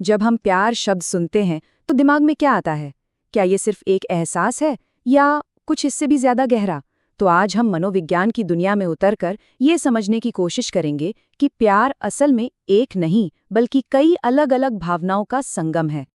जब हम प्यार शब्द सुनते हैं तो दिमाग में क्या आता है? क्या ये सिर्फ एक एहसास है या कुछ इससे भी ज्यादा गहरा? तो आज हम मनोविज्ञान की दुनिया में उतरकर ये समझने की कोशिश करेंगे कि प्यार असल में एक नहीं बल्कि कई अलग-अलग भावनाओं का संगम है।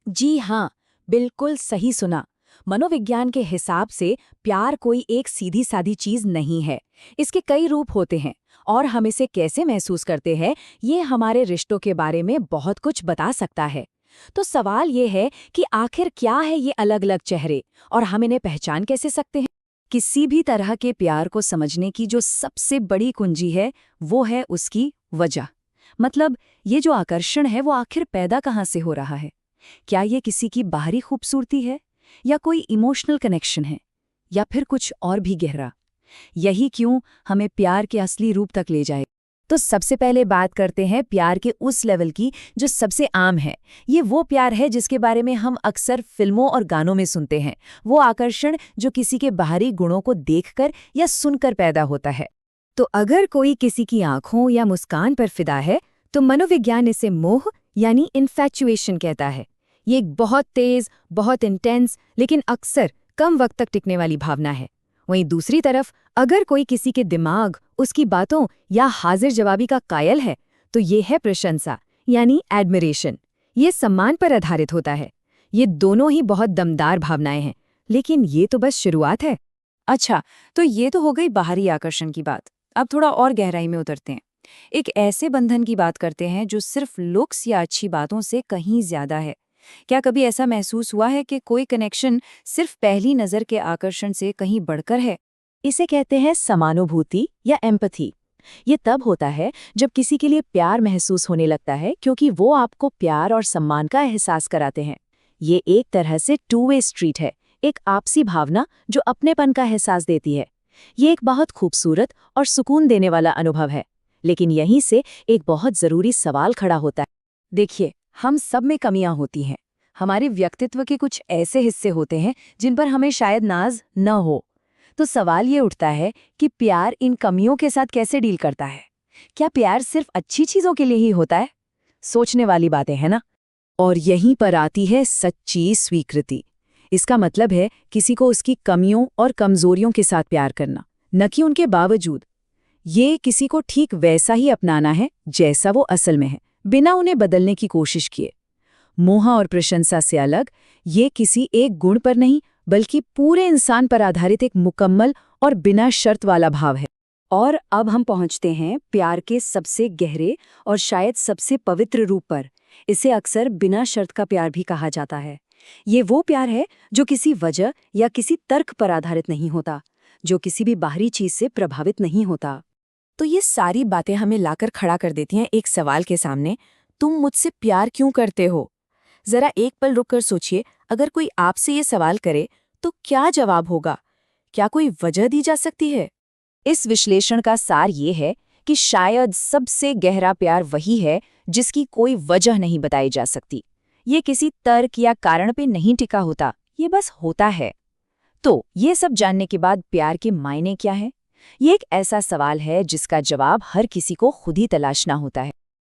जी हाँ, बिल्कुल सही सुना। मनोविज्ञान के हिसाब से प्यार कोई एक सीधी सादी चीज नहीं है। इसके कई रूप होते हैं और हम इसे कैसे महसूस करते हैं, ये हमारे रिश्तों के बारे में बहुत कुछ बता सकता है। तो सवाल ये है कि आखिर क्या है ये अलग-अलग चेहरे और हम इन्हें पहचान कैसे सकते हैं? किसी भी तरह के प्यार को समझने की जो सबसे बड़ी कुंजी है, वो है उसकी वजह। मतलब ये जो आकर्षण है वो आखिर पैदा कहाँ से हो रहा है? क्या ये किसी की बाहरी खूबसूरती है या कोई इमोशनल कनेक्शन है या फिर कुछ और भी गहरा? यही क्यों हमें प्यार के असली रूप तक ले जाए। तो सबसे पहले बात करते हैं प्यार के उस लेवल की जो सबसे आम है। ये वो प्यार है जिसके बारे में हम अक्सर फिल्मों और गानों में सुनते हैं। वो आकर्षण जो किसी के बाहरी गुणों को देखकर या सुनकर पैदा होता है। तो अगर कोई किसी की आंखों या मुस्कान पर फिदा है तो मनोविज्ञान इसे मोह यानी इन्फैचुएशन कहता है। ये एक बहुत तेज, बहुत इंटेंस लेकिन अक्सर कम वक्त तक टिकने वाली भावना है। वहीं दूसरी तरफ अगर कोई किसी के दिमाग, उसकी बातों या हाजिर जवाबी का कायल है तो ये है प्रशंसा यानी एडमिरेशन। ये सम्मान पर आधारित होता है। ये दोनों ही बहुत दमदार भावनाएं हैं, लेकिन ये तो बस शुरुआत है। अच्छा, तो ये तो हो गई बाहरी आकर्षण की बात। अब थोड़ा और गहराई में उतरते हैं। एक ऐसे बंधन की बात करते हैं जो सिर्फ लुक्स या अच्छी बातों से कहीं ज्यादा है। क्या कभी ऐसा महसूस हुआ है कि कोई कनेक्शन सिर्फ पहली नजर के आकर्षण से कहीं बढ़कर है? इसे कहते हैं समानुभूति या एम्पैथी। ये तब होता है जब किसी के लिए प्यार महसूस होने लगता है क्योंकि वो आपको प्यार और सम्मान का एहसास कराते हैं। ये एक तरह से टू वे स्ट्रीट है, एक आपसी भावना जो अपनेपन का एहसास देती है। ये एक बहुत खूबसूरत और सुकून देने वाला अनुभव है। लेकिन यहीं से एक बहुत जरूरी सवाल खड़ा होता है। देखिए, हम सब में कमियां होती हैं। हमारे व्यक्तित्व के कुछ ऐसे हिस्से होते हैं जिन पर हमें शायद नाज न हो। तो सवाल ये उठता है कि प्यार इन कमियों के साथ कैसे डील करता है? क्या प्यार सिर्फ अच्छी चीजों के लिए ही होता है? सोचने वाली बातें हैं ना? और यहीं पर आती है सच्ची स्वीकृति। इसका मतलब है किसी को उसकी कमियों और कमजोरियों के साथ प्यार करना, न कि उनके बावजूद। ये किसी को ठीक वैसा ही अपनाना है जैसा वो असल में है, बिना उन्हें बदलने की कोशिश किए। मोह और प्रशंसा से अलग, ये किसी एक गुण पर नहीं बल्कि पूरे इंसान पर आधारित एक मुकम्मल और बिना शर्त वाला भाव है। और अब हम पहुंचते हैं प्यार के सबसे गहरे और शायद सबसे पवित्र रूप पर। इसे अक्सर बिना शर्त का प्यार भी कहा जाता है। ये वो प्यार है जो किसी वजह या किसी तर्क पर आधारित नहीं होता, जो किसी भी बाहरी चीज से प्रभावित नहीं होता। तो ये सारी बातें हमें लाकर खड़ा कर देती हैं एक सवाल के सामने, तुम मुझसे प्यार क्यों करते हो? जरा एक पल रुककर सोचिए, अगर कोई आपसे ये सवाल करे तो क्या जवाब होगा? क्या कोई वजह दी जा सकती है? इस विश्लेषण का सार ये है कि शायद सबसे गहरा प्यार वही है जिसकी कोई वजह नहीं बताई जा सकती। ये किसी तर्क या कारण पे नहीं टिका होता, ये बस होता है। तो ये सब जानने के बाद प्यार के मायने क्या हैं? ये एक ऐसा सवाल है जिसका जवाब हर किसी को खुद ही तलाशना होता है।